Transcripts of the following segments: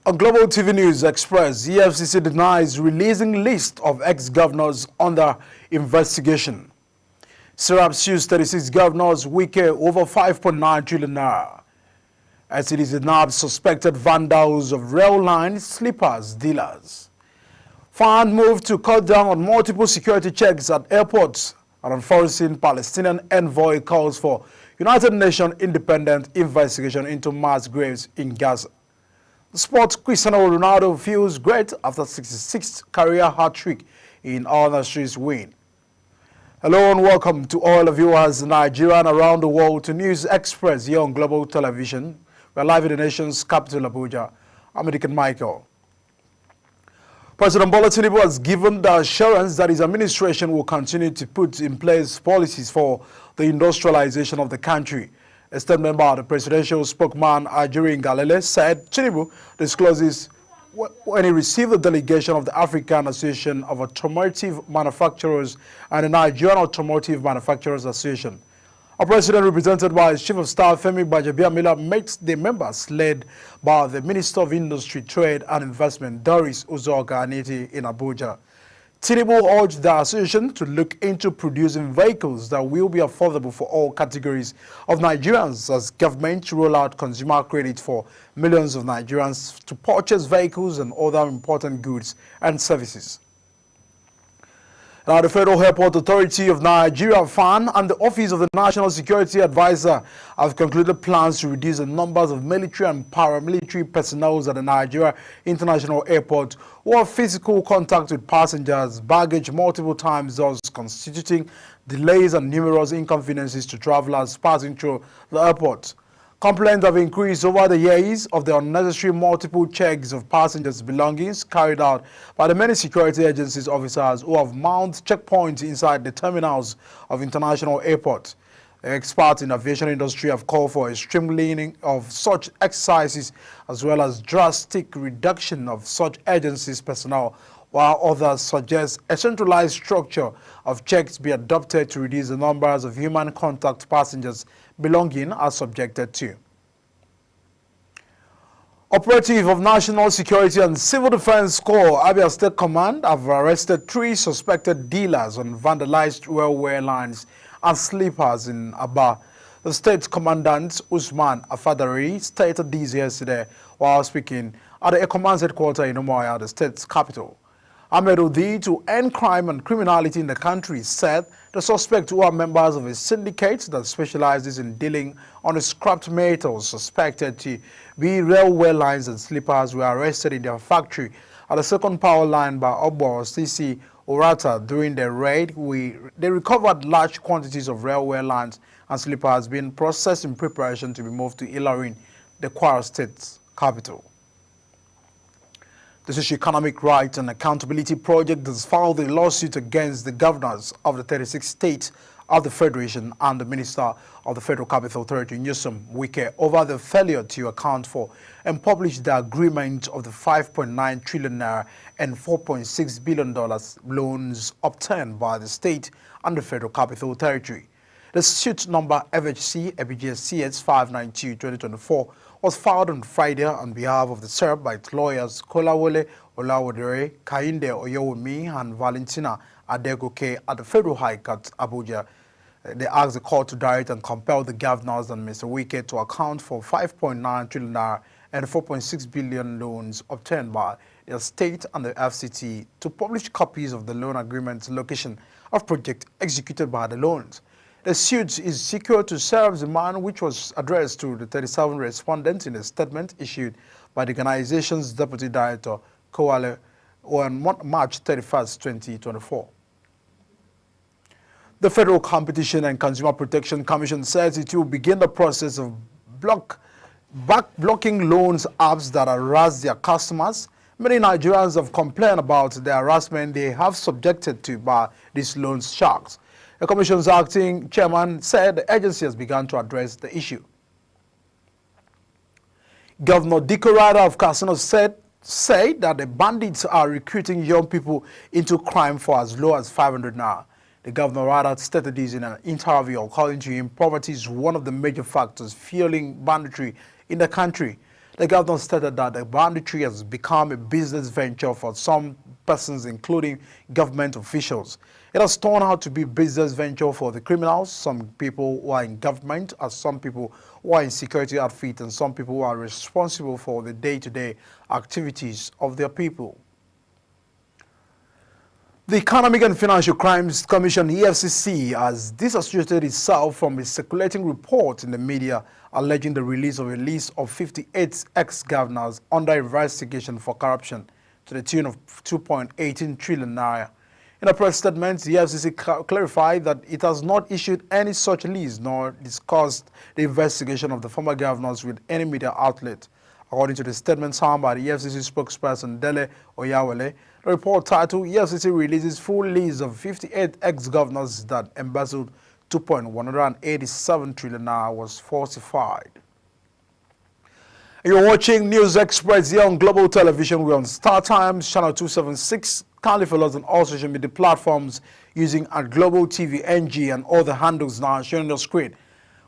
On Global TV News Express, EFCC denies releasing list of ex-governors under investigation. Serap sues 36 governors, Wike over 5.9 trillion naira. As it is denied suspected vandals of rail line sleepers dealers. FAN moved to cut down on multiple security checks at airports and enforcing Palestinian envoy calls for United Nations independent investigation into mass graves in Gaza. The sports Cristiano Ronaldo feels great after 66th career hat-trick in Al Nassr's win. Hello and welcome to all the viewers in Nigeria and around the world to News Express here on Global Television. We're live in the nation's capital, Abuja. I'm Edikan Michael. President Bola Tinubu has given the assurance that his administration will continue to put in place policies for the industrialization of the country. A statement by the presidential spokesman Ajuri Ngalale said Tinubu discloses when he received the delegation of the African Association of Automotive Manufacturers and the Nigerian Automotive Manufacturers Association. A president represented by his Chief of Staff Femi Gbajabiamila met the members led by the Minister of Industry, Trade and Investment, Doris Uzoga-Aniti, in Abuja. Tinubu urged the association to look into producing vehicles that will be affordable for all categories of Nigerians as government roll out consumer credit for millions of Nigerians to purchase vehicles and other important goods and services. Now, the Federal Airport Authority of Nigeria, FAN, and the Office of the National Security Advisor have concluded plans to reduce the numbers of military and paramilitary personnel at the Nigeria International Airport who have physical contact with passengers, baggage multiple times, thus constituting delays and numerous inconveniences to travelers passing through the airport. Complaints have increased over the years of the unnecessary multiple checks of passengers' belongings carried out by the many security agencies officers who have mounted checkpoints inside the terminals of international airports. Experts in the aviation industry have called for a streamlining of such exercises as well as drastic reduction of such agencies' personnel, while others suggest a centralized structure of checks be adopted to reduce the numbers of human contact passengers belonging are subjected to. Operative of National Security and Civil Defense Corps, Abia State Command, have arrested 3 suspected dealers on vandalized railway lines and sleepers in Aba. The state commandant, Usman Afadari, stated this yesterday while speaking at the command's headquarters in Umuahia, the state's capital. Ahmed Odi, to end crime and criminality in the country, said the suspects, who are members of a syndicate that specializes in dealing on scrapped metals suspected to be railway lines and sleepers, were arrested in their factory at the second power line by Obo CC Orata. During the raid, they recovered large quantities of railway lines and sleepers being processed in preparation to be moved to Ilorin, the Kwara State's capital. The Socio-Economic Rights and Accountability Project has filed a lawsuit against the governors of the 36 states of the Federation and the Minister of the Federal Capital Authority, Nyesom Wike, over the failure to account for and publish the agreement of the 5.9 trillion naira and $4.6 billion loans obtained by the state and the Federal Capital Territory. The suit number FHC EBJCS 592-2024 was filed on Friday on behalf of the SERB by its lawyers Kolawole Olawadere, Kainde Oyewumi, and Valentina Adegoke at the Federal High Court, Abuja. They asked the court to direct and compel the governors and Mr. Wike to account for 5.9 trillion naira and 4.6 billion loans obtained by the state and the FCT to publish copies of the loan agreement's location of project executed by the loans. The suit is secured to serve the man, which was addressed to the 37 respondents in a statement issued by the organization's Deputy Director, Kowale, on March 31st, 2024. The Federal Competition and Consumer Protection Commission says it will begin the process of blocking loans apps that harass their customers. Many Nigerians have complained about the harassment they have subjected to by these loan sharks. The Commission's acting chairman said the agency has begun to address the issue. Governor Diko Rada of Katsina said that the bandits are recruiting young people into crime for as low as 500 naira. The governor Rada stated this in an interview. According to him, poverty is one of the major factors fueling banditry in the country. The governor stated that the banditry has become a business venture for some persons, including government officials. It has turned out to be a business venture for the criminals, some people who are in government, as some people who are in security outfit, and some people who are responsible for the day-to-day activities of their people. The Economic and Financial Crimes Commission, EFCC, has disassociated itself from a circulating report in the media alleging the release of a list of 58 ex-governors under investigation for corruption to the tune of 2.18 trillion naira. In a press statement, the EFCC clarified that it has not issued any such list nor discussed the investigation of the former governors with any media outlet. According to the statement signed by the EFCC spokesperson Dele Oyawale, the report titled EFCC releases full list of 58 ex-governors that embezzled 2.187 trillion naira was falsified. You're watching News Express here on Global Television. We're on Star Times, channel 276. Kindly follow us on all social media platforms using at Global TV NG and all the handles now shown on your screen.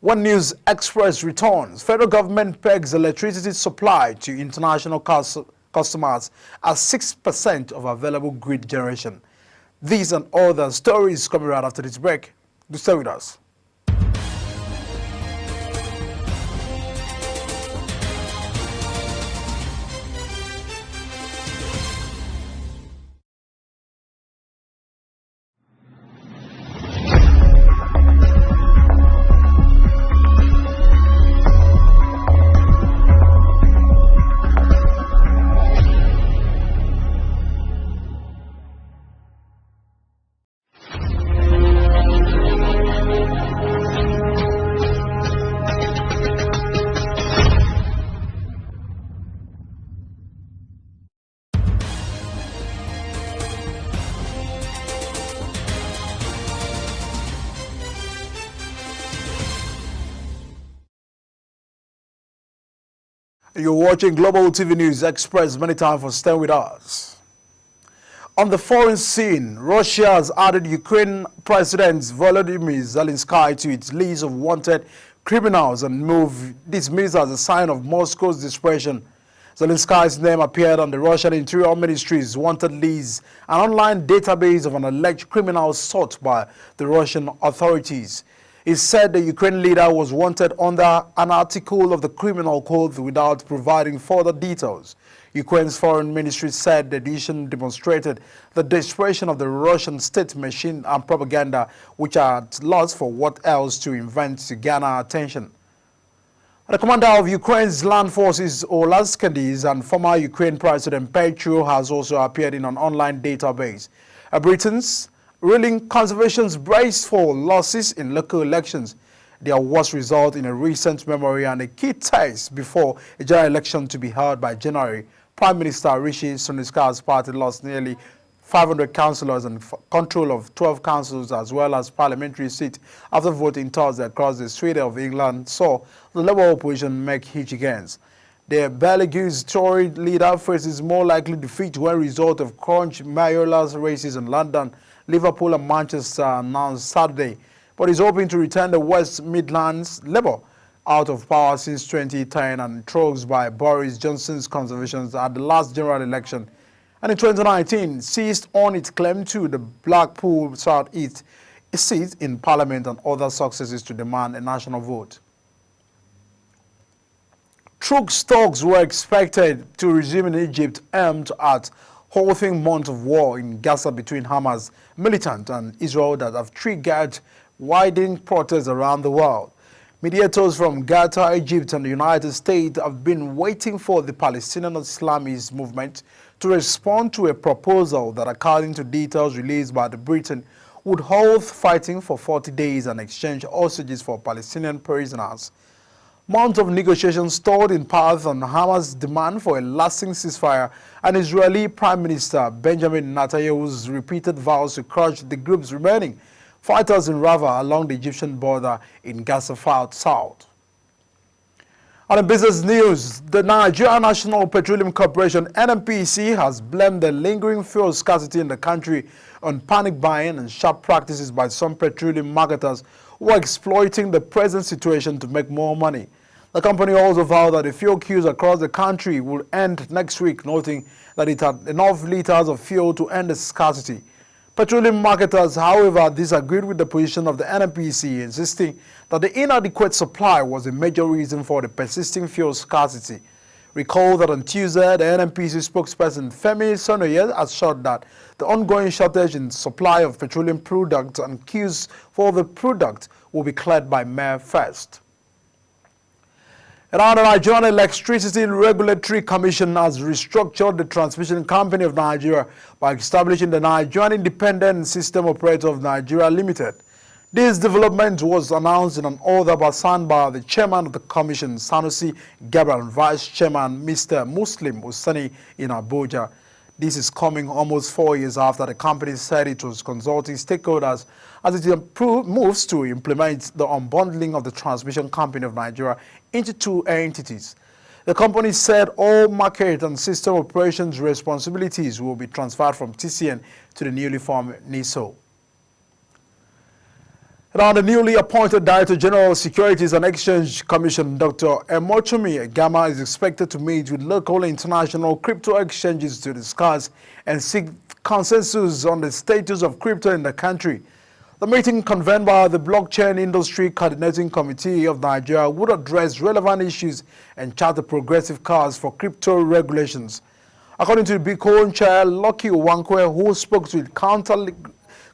When News Express returns, federal government pegs electricity supply to international customers as 6% of available grid generation. These and other stories coming right after this break. Do stay with us. You're watching Global TV News Express. Many time for staying with us. On the foreign scene, Russia has added Ukraine President Volodymyr Zelensky to its list of wanted criminals and dismissed as a sign of Moscow's desperation. Zelensky's name appeared on the Russian Interior Ministry's wanted list, an online database of an alleged criminal sought by the Russian authorities. It said the Ukraine leader was wanted under an article of the criminal code without providing further details. Ukraine's foreign ministry said the addition demonstrated the desperation of the Russian state machine and propaganda, which are at loss for what else to invent to garner attention. The commander of Ukraine's land forces, Olaskedis, and former Ukraine President Petro has also appeared in an online database. Britain's ruling conservation's braced for losses in local elections. Their worst result in a recent memory and a key test before a general election to be held by January. Prime Minister Rishi Sunak's party lost nearly 500 councillors and control of 12 councils as well as parliamentary seat after voting Thursday across the Sweden of England saw the Labour opposition make huge gains. The Belarus Tory leader faces more likely defeat when result of crunch mayoral races in London, Liverpool and Manchester announced Saturday, but is hoping to return the West Midlands Labour out of power since 2010 and trolls by Boris Johnson's conservations at the last general election, and in 2019 seized on its claim to the Blackpool South East seat in Parliament and other successes to demand a national vote. Truce talks were expected to resume in Egypt aimed at halting months of war in Gaza between Hamas militant and Israel that have triggered widening protests around the world. Mediators from Qatar, Egypt, and the United States have been waiting for the Palestinian Islamist movement to respond to a proposal that, according to details released by the Britain, would halt fighting for 40 days and exchange hostages for Palestinian prisoners. Months of negotiations stalled in part on Hamas' demand for a lasting ceasefire and Israeli Prime Minister Benjamin Netanyahu's repeated vows to crush the group's remaining fighters in Rafah along the Egyptian border in Gaza South. On the business news, the Nigeria National Petroleum Corporation NNPC has blamed the lingering fuel scarcity in the country on panic buying and sharp practices by some petroleum marketers who are exploiting the present situation to make more money. The company also vowed that the fuel queues across the country will end next week, noting that it had enough liters of fuel to end the scarcity. Petroleum marketers, however, disagreed with the position of the NNPC, insisting that the inadequate supply was a major reason for the persisting fuel scarcity. Recall that on Tuesday, the NNPC spokesperson Femi Sonoye assured that the ongoing shortage in supply of petroleum products and queues for the product will be cleared by May 1st. Around the Nigerian Electricity Regulatory Commission has restructured the transmission company of Nigeria by establishing the Nigerian Independent System Operator of Nigeria Limited. This development was announced in an order signed by the chairman of the commission, Sanusi Gabriel, and vice chairman, Mr. Muslim Hussaini, in Abuja. This is coming almost 4 years after the company said it was consulting stakeholders as it moves to implement the unbundling of the transmission company of Nigeria into two entities. The company said all market and system operations responsibilities will be transferred from TCN to the newly formed NISO. Now, the newly appointed Director General of Securities and Exchange Commission, Dr. Emochumi Egama, is expected to meet with local and international crypto exchanges to discuss and seek consensus on the status of crypto in the country. The meeting, convened by the Blockchain Industry Coordinating Committee of Nigeria, would address relevant issues and chart a progressive course for crypto regulations. According to the Bitcoin chair, Lucky Owankwe, who spoke to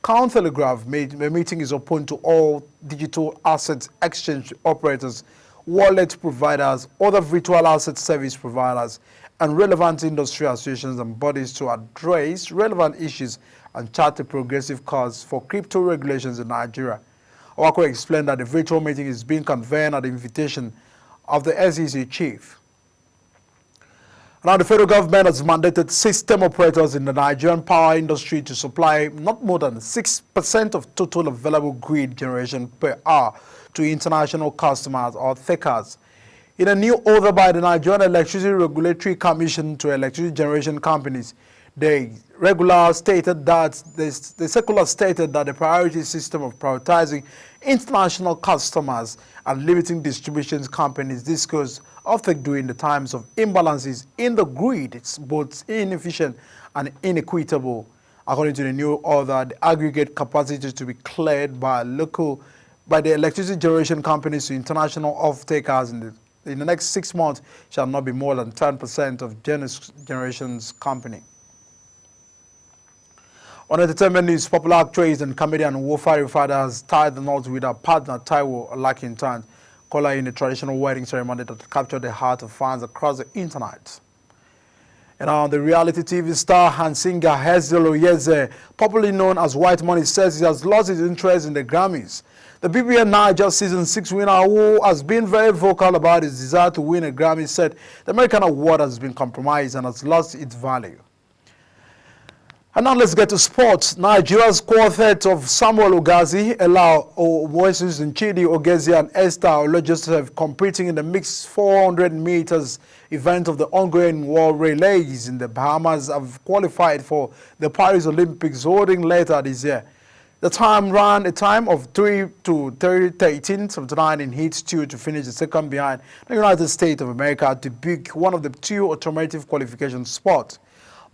Cointelegraph, the meeting is open to all digital asset exchange operators, wallet providers, other virtual asset service providers, and relevant industry associations and bodies to address relevant issues and chart a progressive course for crypto regulations in Nigeria. Owako explained that the virtual meeting is being convened at the invitation of the SEC chief. Now, the federal government has mandated system operators in the Nigerian power industry to supply not more than 6% of total available grid generation per hour to international customers or takers. In a new order by the Nigerian Electricity Regulatory Commission to electricity generation companies, the circular stated that the priority system of prioritizing international customers and limiting distribution companies discussed often during the times of imbalances in the grid. It's both inefficient and inequitable. According to the new order, the aggregate capacity to be cleared by the electricity generation companies to international off-takers in the next 6 months shall not be more than 10% of generation's company. On entertainment news, popular actress and comedian Wofa Rifada has tied the knot with her partner Taiwo Lakintan, caller in a traditional wedding ceremony that captured the heart of fans across the internet. And on the reality TV star and singer Hazel Oyeze, popularly known as White Money, says he has lost his interest in the Grammys. The BBN Niger Season 6 winner, who has been very vocal about his desire to win a Grammy, said the American award has been compromised and has lost its value. And now let's get to sports. Nigeria's quartet of Samuel Ogazi, Ella Owoesus, Chidi Ogezi, and Esther Olojoseph competing in the mixed 400 meters event of the ongoing World Relays in the Bahamas have qualified for the Paris Olympics holding later this year. The time ran a time of 3 to 13:79 in heat 2 to finish the second behind the United States of America to pick one of the two alternative qualification spots.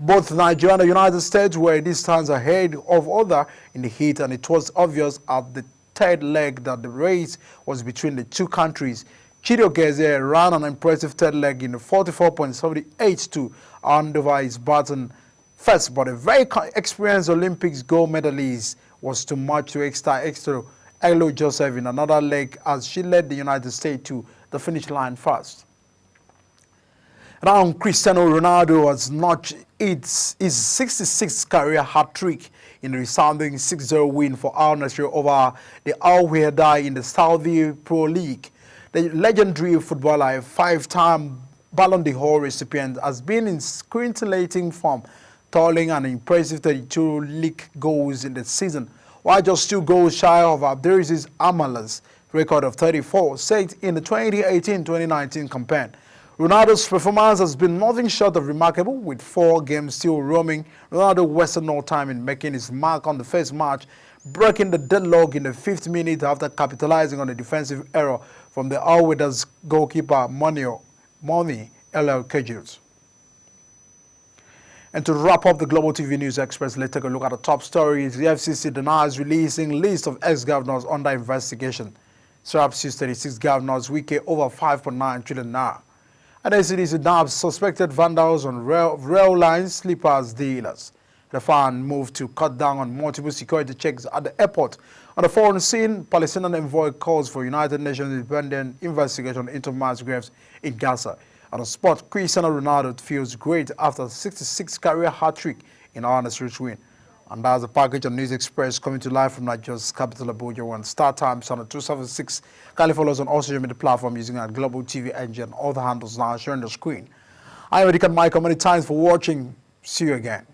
Both Nigeria and the United States were distances ahead of other in the heat, and it was obvious at the third leg that the race was between the two countries. Chidi Ogeze ran an impressive third leg in 44.78 to hand over his baton first, but a very experienced Olympics gold medalist was too much to extra Ella Joseph in another leg as she led the United States to the finish line first. Now, Cristiano Ronaldo has notched his 66th career hat-trick in the resounding 6-0 win for Al Nassr over the Al Wahda in the Saudi Pro League. The legendary footballer, a 5-time Ballon d'Or recipient, has been in scintillating form, totaling an impressive 32 league goals in the season, while just 2 goals shy of Abdelaziz Amala's record of 34 set in the 2018-2019 campaign. Ronaldo's performance has been nothing short of remarkable, with 4 games still roaming. Ronaldo wasted no time in making his mark on the first match, breaking the deadlock in the 5th minute after capitalizing on a defensive error from the All-Weathers goalkeeper Moni L.L. Kejils. And to wrap up the Global TV News Express, let's take a look at the top stories. The FCC denies releasing list of ex-governors under investigation. Serap sees 36 governors, Wike over 5.9 trillion naira. And NCDC nabs suspected vandals on rail lines, sleepers, dealers. The fan moved to cut down on multiple security checks at the airport. On the foreign scene, Palestinian envoy calls for United Nations independent investigation into mass graves in Gaza. On the spot, Cristiano Ronaldo feels great after 66 career hat-trick in Arsenal's rich win. And that's the package on News Express coming to life from Nigeria's capital Abuja. One Star Times on the 276. Kindly follow us on all social media platforms using our Global TV engine. All the handles now showing the screen. I am Edikan Michael. Many thanks for watching. See you again.